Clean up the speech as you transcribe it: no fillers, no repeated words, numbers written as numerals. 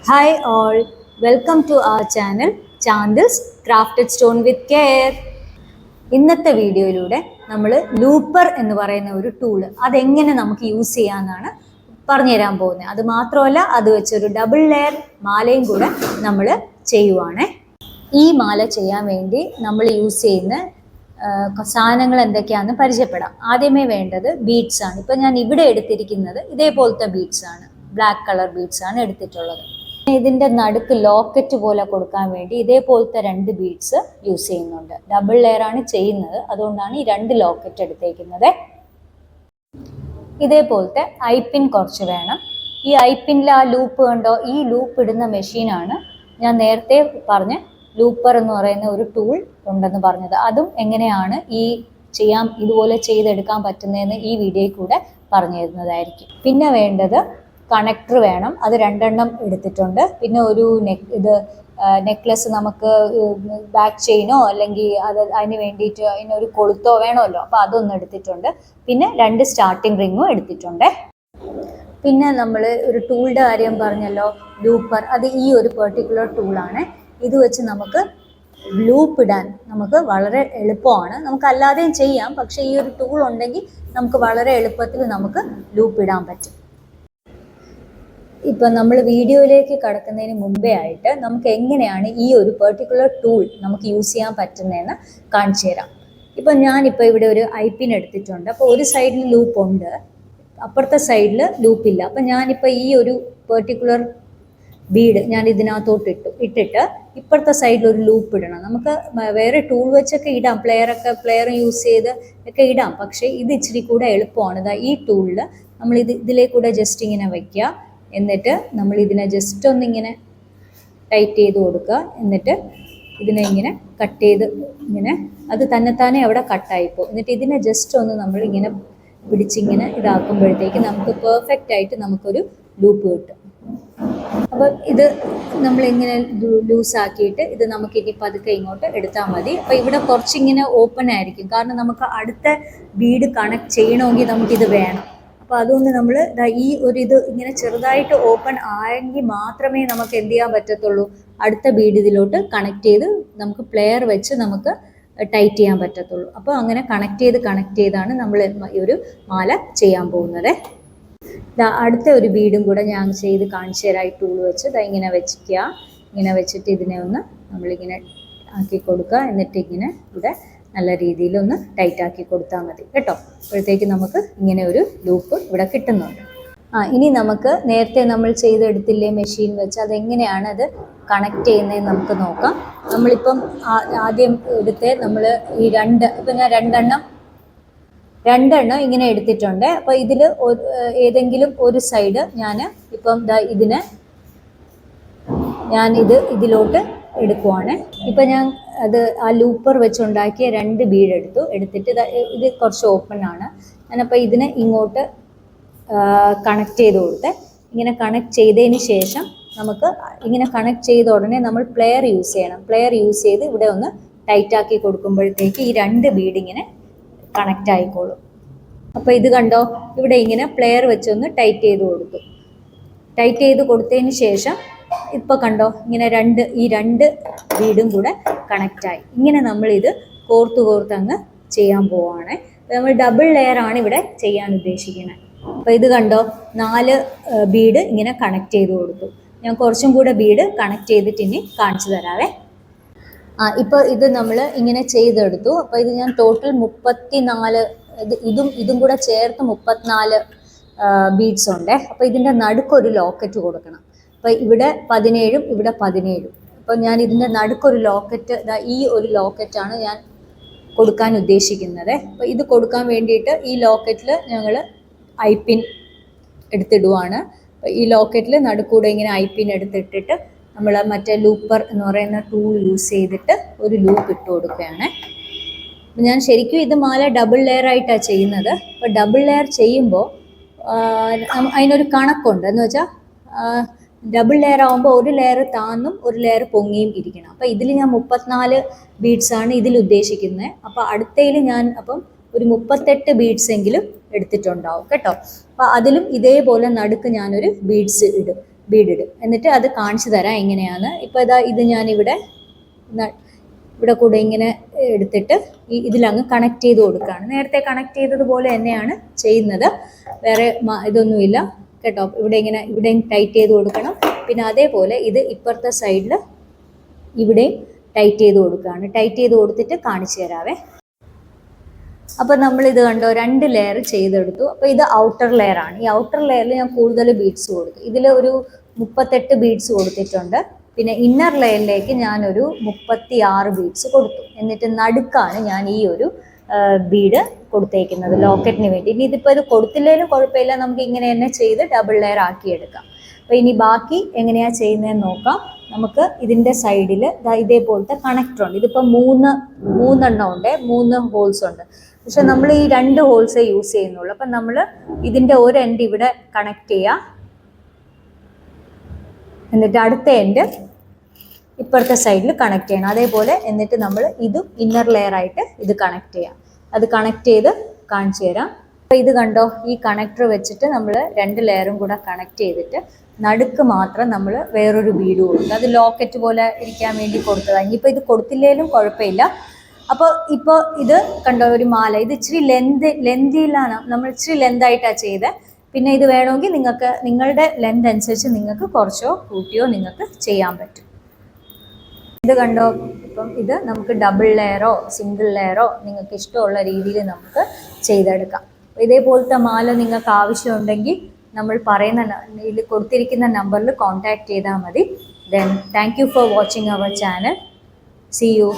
Hi all, welcome to our channel Chandil's Crafted Stone with Care. ഇന്നത്തെ വീഡിയോയിലൂടെ നമ്മൾ looper എന്ന് പറയുന്ന ഒരു ടൂള് അതെങ്ങനെ നമുക്ക് യൂസ് ചെയ്യാമെന്നാണ് പറഞ്ഞു തരാൻ പോകുന്നത്. അത് മാത്രമല്ല, അത് വെച്ചൊരു ഡബിൾ ലെയർ മാലയും കൂടെ നമ്മൾ ചെയ്യുവാണ്. ഈ മാല ചെയ്യാൻ വേണ്ടി നമ്മൾ യൂസ് ചെയ്യുന്ന സാധനങ്ങൾ എന്തൊക്കെയാണെന്ന് പരിചയപ്പെടാം. ആദ്യമേ വേണ്ടത് ബീഡ്സ് ആണ്. ഇപ്പം ഞാൻ ഇവിടെ എടുത്തിരിക്കുന്നത് ഇതേപോലത്തെ ബീഡ്സ് ആണ്, ബ്ലാക്ക് കളർ ബീഡ്സ് ആണ് എടുത്തിട്ടുള്ളത്. ഇതിൻ്റെ നടുക്ക് ലോക്കറ്റ് പോലെ കൊടുക്കാൻ വേണ്ടി ഇതേപോലത്തെ 2 ബീഡ്സ് യൂസ് ചെയ്യുന്നുണ്ട്. ഡബിൾ ലെയർ ആണ് ചെയ്യുന്നത്, അതുകൊണ്ടാണ് ഈ 2 ലോക്കറ്റ് എടുത്തേക്കുന്നത്. ഇതേപോലത്തെ ഐപ്പിൻ കുറച്ച് വേണം. ഈ ഐപ്പിനിൽ ആ ലൂപ്പ് കണ്ടോ, ഈ ലൂപ്പ് ഇടുന്ന മെഷീനാണ് ഞാൻ നേരത്തെ പറഞ്ഞ ലൂപ്പർ എന്ന് പറയുന്ന ഒരു ടൂൾ ഉണ്ടെന്ന് പറഞ്ഞത്. അതും എങ്ങനെയാണ് ഇതുപോലെ ചെയ്തെടുക്കാൻ പറ്റുന്നതെന്ന് ഈ വീഡിയോയിൽ കൂടെ പറഞ്ഞു തരുന്നതായിരിക്കും. പിന്നെ വേണ്ടത് കണക്ടർ വേണം, അത് 2 എണ്ണം എടുത്തിട്ടുണ്ട്. പിന്നെ ഒരു നെക്ലസ് നമുക്ക് ബാക്ക് ചെയിനോ അല്ലെങ്കിൽ അതിന് വേണ്ടിയിട്ട് അതിനൊരു കൊളുത്തോ വേണമല്ലോ, അപ്പോൾ അതൊന്നും എടുത്തിട്ടുണ്ട്. പിന്നെ 2 സ്റ്റാർട്ടിംഗ് റിങ്ങും എടുത്തിട്ടുണ്ട്. പിന്നെ നമ്മൾ ഒരു ടൂളിൻ്റെ കാര്യം പറഞ്ഞല്ലോ, ലൂപ്പർ. അത് ഈ ഒരു പെർട്ടിക്കുലർ ടൂളാണ്. ഇത് വെച്ച് നമുക്ക് ലൂപ്പ് ഇടാൻ നമുക്ക് വളരെ എളുപ്പമാണ്. നമുക്ക് അല്ലാതെയും ചെയ്യാം, പക്ഷേ ഈ ഒരു ടൂൾ ഉണ്ടെങ്കിൽ നമുക്ക് വളരെ എളുപ്പത്തിൽ നമുക്ക് ലൂപ്പ് ഇടാൻ പറ്റും. ഇപ്പം നമ്മൾ വീഡിയോയിലേക്ക് കടക്കുന്നതിന് മുമ്പേ ആയിട്ട് നമുക്ക് എങ്ങനെയാണ് ഈ ഒരു പെർട്ടിക്കുലർ ടൂൾ നമുക്ക് യൂസ് ചെയ്യാൻ പറ്റുന്നതെന്ന് കാണിച്ചു തരാം. ഇപ്പം ഞാനിപ്പോൾ ഇവിടെ ഒരു ഐപ്പിൻ എടുത്തിട്ടുണ്ട്. അപ്പോൾ ഒരു സൈഡിൽ ലൂപ്പ് ഉണ്ട്, അപ്പുറത്തെ സൈഡിൽ ലൂപ്പില്ല. അപ്പം ഞാനിപ്പോൾ ഈ ഒരു പെർട്ടിക്കുലർ ബീഡ് ഞാൻ ഇതിനകത്തോട്ട് ഇട്ടിട്ട് ഇപ്പുറത്തെ സൈഡിൽ ഒരു ലൂപ്പ് ഇടണം. നമുക്ക് വേറെ ടൂൾ വെച്ചൊക്കെ ഇടാം, പ്ലെയർ യൂസ് ചെയ്ത് ഒക്കെ ഇടാം. പക്ഷേ ഇത് ഇച്ചിരി കൂടെ എളുപ്പമാണ്. ഈ ടൂളിൽ നമ്മൾ ഇതിലേക്കൂടെ ജസ്റ്റ് ഇങ്ങനെ വയ്ക്കുക, എന്നിട്ട് നമ്മൾ ഇതിനെ ജസ്റ്റ് ഒന്നിങ്ങനെ ടൈറ്റ് ചെയ്ത് കൊടുക്കുക. എന്നിട്ട് ഇതിനെ ഇങ്ങനെ കട്ട് ചെയ്ത് ഇങ്ങനെ അത് തന്നെത്താനെ അവിടെ കട്ടായിപ്പോൾ. എന്നിട്ട് ഇതിനെ ജസ്റ്റ് ഒന്ന് നമ്മൾ ഇങ്ങനെ പിടിച്ചിങ്ങനെ ഇതാക്കുമ്പോഴത്തേക്ക് നമുക്ക് പെർഫെക്റ്റ് ആയിട്ട് നമുക്കൊരു ലൂപ്പ് കിട്ടും. അപ്പോൾ ഇത് നമ്മളിങ്ങനെ ലൂസാക്കിയിട്ട് ഇത് നമുക്കിനി പതുക്കെ ഇങ്ങോട്ട് എടുത്താൽ മതി. അപ്പോൾ ഇവിടെ കുറച്ചിങ്ങനെ ഓപ്പൺ ആയിരിക്കും, കാരണം നമുക്ക് അടുത്ത ബീഡ് കണക്ട് ചെയ്യണമെങ്കിൽ നമുക്കിത് വേണം. അപ്പോൾ അതുകൊണ്ട് നമ്മൾ ഈ ഇത് ഇങ്ങനെ ചെറുതായിട്ട് ഓപ്പൺ ആയെങ്കിൽ മാത്രമേ നമുക്ക് എന്ത് ചെയ്യാൻ പറ്റത്തുള്ളൂ, അടുത്ത ബീഡ് ഇതിലോട്ട് കണക്ട് ചെയ്ത് നമുക്ക് പ്ലെയർ വെച്ച് നമുക്ക് ടൈറ്റ് ചെയ്യാൻ പറ്റത്തുള്ളൂ. അപ്പോൾ അങ്ങനെ കണക്ട് ചെയ്താണ് നമ്മൾ ഈ ഒരു മാല ചെയ്യാൻ പോകുന്നത്. അടുത്ത ഒരു ബീഡും കൂടെ ഞാൻ ചെയ്ത് കാണിച്ചു തരാം. ഈ ടൂൾ വെച്ച് ഇങ്ങനെ വെച്ചിക്കുക. ഇങ്ങനെ വെച്ചിട്ട് ഇതിനെ ഒന്ന് നമ്മളിങ്ങനെ ആക്കി കൊടുക്കുക. എന്നിട്ട് ഇങ്ങനെ ഇവിടെ നല്ല രീതിയിൽ ഒന്ന് ടൈറ്റ് ആക്കി കൊടുത്താൽ മതി കേട്ടോ. അപ്പോഴത്തേക്ക് നമുക്ക് ഇങ്ങനെ ഒരു ലൂപ്പ് ഇവിടെ കിട്ടുന്നുണ്ട്. ഇനി നമുക്ക് നേരത്തെ നമ്മൾ ചെയ്തെടുത്തില്ലേ മെഷീൻ വെച്ച്, അതെങ്ങനെയാണ് അത് കണക്ട് ചെയ്യുന്നതെന്ന് നമുക്ക് നോക്കാം. നമ്മളിപ്പം ആദ്യം നമ്മൾ ഈ ഇപ്പം ഞാൻ രണ്ടെണ്ണം ഇങ്ങനെ എടുത്തിട്ടുണ്ട്. അപ്പോൾ ഇതിൽ ഏതെങ്കിലും ഒരു സൈഡ് ഇപ്പം ഇതിലോട്ട് എടുക്കുവാണ്. ഇപ്പം ഞാൻ ആ ലൂപ്പർ വെച്ചുണ്ടാക്കിയ 2 ബീഡ് എടുത്തിട്ട് ഇത് കുറച്ച് ഓപ്പൺ ആണ്. ഞാനപ്പോൾ ഇതിനെ ഇങ്ങോട്ട് കണക്ട് ചെയ്ത് കൊടുത്ത് ഇങ്ങനെ കണക്ട് ചെയ്തതിന് ശേഷം നമുക്ക് ഇങ്ങനെ കണക്ട് ചെയ്ത ഉടനെ നമ്മൾ പ്ലെയർ യൂസ് ചെയ്യണം. പ്ലെയർ യൂസ് ചെയ്ത് ഇവിടെ ഒന്ന് ടൈറ്റാക്കി കൊടുക്കുമ്പോഴത്തേക്ക് ഈ 2 ബീഡ് ഇങ്ങനെ കണക്റ്റ് ആയിക്കോളും. അപ്പോൾ ഇത് കണ്ടോ, ഇവിടെ ഇങ്ങനെ പ്ലെയർ വെച്ചൊന്ന് ടൈറ്റ് ചെയ്ത് കൊടുത്തു. ടൈറ്റ് ചെയ്ത് കൊടുത്തതിന് ശേഷം ഇപ്പോൾ കണ്ടോ, ഇങ്ങനെ ഈ 2 ബീഡും കൂടെ കണക്റ്റായി. ഇങ്ങനെ നമ്മളിത് കോർത്ത് അങ്ങ് ചെയ്യാൻ പോവുകയാണ്. നമ്മൾ ഡബിൾ ലെയർ ആണ് ഇവിടെ ചെയ്യാൻ ഉദ്ദേശിക്കുന്നത്. അപ്പോൾ ഇത് കണ്ടോ, 4 ബീഡ് ഇങ്ങനെ കണക്ട് ചെയ്ത് കൊടുത്തു. ഞാൻ കുറച്ചും കൂടെ ബീഡ് കണക്ട് ചെയ്തിട്ട് ഇനി കാണിച്ചു തരാവേ. ഇപ്പോൾ ഇത് നമ്മൾ ഇങ്ങനെ ചെയ്തെടുത്തു. അപ്പോൾ ഇത് ഞാൻ ടോട്ടൽ 34 ഇതും കൂടെ ചേർത്ത് 34 ബീഡ്സ് ഉണ്ട്. അപ്പോൾ ഇതിൻ്റെ നടുക്കൊരു ലോക്കറ്റ് കൊടുക്കണം. അപ്പോൾ ഇവിടെ 17ഉം ഇവിടെ 17ഉം. അപ്പോൾ ഞാൻ ഇതിൻ്റെ നടുക്കൊരു ലോക്കറ്റ്, ഈ ഒരു ലോക്കറ്റാണ് ഞാൻ കൊടുക്കാൻ ഉദ്ദേശിക്കുന്നത്. അപ്പോൾ ഇത് കൊടുക്കാൻ വേണ്ടിയിട്ട് ഈ ലോക്കറ്റിൽ ഞങ്ങൾ ഐപ്പിൻ എടുത്തിടുവാണ്. ഈ ലോക്കറ്റിൽ നടുക്കൂടെ ഇങ്ങനെ ഐപ്പിൻ എടുത്തിട്ടിട്ട് നമ്മൾ മറ്റേ ലൂപ്പർ എന്ന് പറയുന്ന ടൂൾ യൂസ് ചെയ്തിട്ട് ഒരു ലൂപ്പ് ഇട്ട് കൊടുക്കുകയാണ്. അപ്പം ഞാൻ ശരിക്കും ഇത് മാല ഡബിൾ ലെയർ ആയിട്ടാണ് ചെയ്യുന്നത്. അപ്പോൾ ഡബിൾ ലെയർ ചെയ്യുമ്പോൾ അതിനൊരു കണക്കുണ്ട്. എന്ന് വെച്ചാൽ ഡബിൾ ലെയർ ആകുമ്പോൾ ഒരു ലെയർ താന്നും ഒരു ലെയർ പൊങ്ങിയും ഇരിക്കണം. അപ്പോൾ ഇതിൽ ഞാൻ 34 ബീഡ്സാണ് ഇതിൽ ഉദ്ദേശിക്കുന്നത്. അപ്പോൾ അടുത്തതിൽ ഞാൻ ഒരു 38 ബീഡ്സ് എങ്കിലും എടുത്തിട്ടുണ്ടാവും കേട്ടോ. അപ്പോൾ അതിലും ഇതേപോലെ നടുക്ക് ഞാനൊരു ബീഡ്സ് ഇടും. ബീഡ് ഇടും. എന്നിട്ട് അത് കാണിച്ചു തരാം എങ്ങനെയാണ്. ഇപ്പോൾ ഇതാ ഇത് ഞാനിവിടെ ഇവിടെ കൂടെ ഇങ്ങനെ എടുത്തിട്ട് ഇതിലങ്ങ് കണക്ട് ചെയ്ത് കൊടുക്കുകയാണ്. നേരത്തെ കണക്ട് ചെയ്തതുപോലെ തന്നെയാണ് ചെയ്യുന്നത്, വേറെ ഇതൊന്നുമില്ല കേട്ടോ. ഇവിടെയും ടൈറ്റ് ചെയ്ത് കൊടുക്കണം. പിന്നെ അതേപോലെ ഇത് ഇപ്പുറത്തെ സൈഡിൽ ഇവിടെയും ടൈറ്റ് ചെയ്ത് കൊടുക്കുകയാണ്. ടൈറ്റ് ചെയ്ത് കൊടുത്തിട്ട് കാണിച്ചു തരാവേ. അപ്പോൾ നമ്മളിത് കണ്ടോ, 2 ലെയർ ചെയ്തെടുത്തു. അപ്പോൾ ഇത് ഔട്ടർ ലെയർ ആണ്. ഈ ഔട്ടർ ലെയറിൽ ഞാൻ കൂടുതൽ ബീഡ്സ് കൊടുത്തു. ഇതിൽ ഒരു 38 ബീഡ്സ് കൊടുത്തിട്ടുണ്ട്. പിന്നെ ഇന്നർ ലെയറിലേക്ക് ഞാനൊരു 36 ബീഡ്സ് കൊടുത്തു. എന്നിട്ട് നടുക്കാണ് ഞാൻ ഈ ഒരു ബീഡ് കൊടുത്തേക്കുന്നത് ലോക്കറ്റിന് വേണ്ടി. ഇനി ഇതിപ്പോൾ ഇത് കൊടുത്തില്ലെങ്കിലും കുഴപ്പമില്ല, നമുക്ക് ഇങ്ങനെ തന്നെ ചെയ്ത് ഡബിൾ ലെയർ ആക്കിയെടുക്കാം. അപ്പോൾ ഇനി ബാക്കി എങ്ങനെയാണ് ചെയ്യുന്നതെന്ന് നോക്കാം. നമുക്ക് ഇതിൻ്റെ സൈഡിൽ ഇതേപോലത്തെ കണക്ടർ ഉണ്ട്. ഇതിപ്പോൾ മൂന്നെണ്ണം ഉണ്ട്, 3 ഹോൾസ് ഉണ്ട്. പക്ഷെ നമ്മൾ ഈ 2 ഹോൾസേ യൂസ് ചെയ്യുന്നുള്ളൂ. അപ്പം നമ്മൾ ഇതിൻ്റെ ഒരു എൻഡ് ഇവിടെ കണക്ട് ചെയ്യുക, എന്നിട്ട് അടുത്ത എൻഡ് ഇപ്പുറത്തെ സൈഡിൽ കണക്ട് ചെയ്യണം. അതേപോലെ എന്നിട്ട് നമ്മൾ ഇതും ഇന്നർ ലെയർ ആയിട്ട് ഇത് കണക്ട് ചെയ്യാം. അത് കണക്ട് ചെയ്ത് കാണിച്ചു തരാം. അപ്പോൾ ഇത് കണ്ടോ, ഈ കണക്ടർ വെച്ചിട്ട് നമ്മൾ 2 ലെയറും കൂടെ കണക്ട് ചെയ്തിട്ട് നടുക്ക് മാത്രം നമ്മൾ വേറൊരു ബീഡ് കൊടുക്കുക. അത് ലോക്കറ്റ് പോലെ ഇരിക്കാൻ വേണ്ടി കൊടുത്തതാണ്. ഇനിയിപ്പോൾ ഇത് കൊടുത്തില്ലെങ്കിലും കുഴപ്പമില്ല. അപ്പോൾ ഇപ്പോൾ ഇത് കണ്ടോ, ഒരു മാല. ഇത് ഇച്ചിരി ലെന്തിയിലാണ്, നമ്മൾ ഇച്ചിരി ലെന്തായിട്ടാണ് ചെയ്തത്. പിന്നെ ഇത് വേണമെങ്കിൽ നിങ്ങൾക്ക് നിങ്ങളുടെ ലെന്ത് അനുസരിച്ച് നിങ്ങൾക്ക് കുറച്ചോ കൂട്ടിയോ നിങ്ങൾക്ക് ചെയ്യാൻ പറ്റും. ഇത് കണ്ടോ, ഇപ്പം ഇത് നമുക്ക് ഡബിൾ ലെയറോ സിംഗിൾ ലെയറോ നിങ്ങൾക്ക് ഇഷ്ടമുള്ള രീതിയിൽ നമുക്ക് ചെയ്തെടുക്കാം. ഇതേപോലത്തെ മാല നിങ്ങൾക്ക് ആവശ്യമുണ്ടെങ്കിൽ നമ്മൾ ഇതിൽ കൊടുത്തിരിക്കുന്ന നമ്പറിൽ കോൺടാക്റ്റ് ചെയ്താൽ മതി. Then thank you for watching our channel. See you.